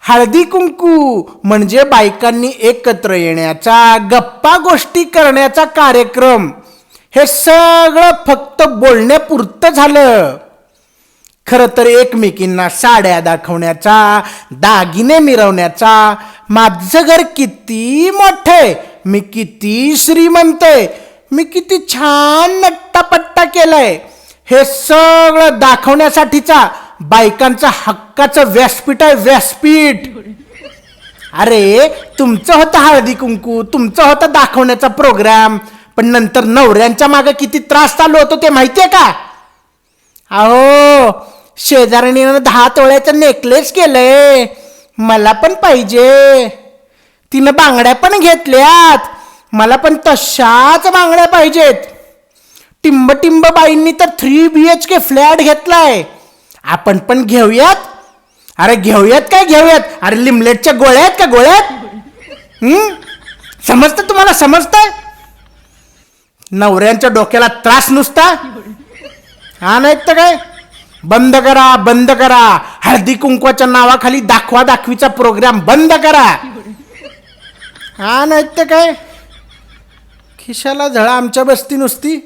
हळदी कुंकू म्हणजे बायकांनी एकत्र येण्याचा, गप्पा गोष्टी करण्याचा कार्यक्रम. हे सगळं फक्त बोलण्यापुरतं झालं. खरं तर एकमेकींना साड्या दाखवण्याचा, दागिने मिरवण्याचा, माझं घर किती मोठे, मी किती श्रीमंत आहे, मी किती छान नट्टापट्टा केलाय, हे सगळं दाखवण्यासाठीचा बायकांचा हक्काचं व्यासपीठ आहे, व्यासपीठ. अरे तुमचं होतं हळदी कुंकू, तुमचं होतं दाखवण्याचा प्रोग्राम, पण नंतर नवऱ्यांच्या मागे किती त्रास चालू होतो ते माहितीये का? अहो शेजारणीनं 10 तोळ्याचं नेकलेस केलंय, मला पण पाहिजे. तिनं बांगड्या पण घेतल्यात, मला पण तशाच बांगड्या पाहिजेत. टिंब टिंब बाईंनी तर 3 BHK फ्लॅट घेतलाय, आपण पण घेऊयात. अरे घेऊयात काय घेऊयात, अरे लिमलेटच्या गोळ्या आहेत का गोळ्यात? समजतं तुम्हाला, समजतं? नवऱ्यांच्या डोक्याला त्रास नुसता. हा नाही तर काय, बंद करा, बंद करा. हळदी कुंकवाच्या नावाखाली दाखवा दाखवीचा प्रोग्राम बंद करा. हा नाही तर काय, खिशाला झळा आमच्या बसती नुसती.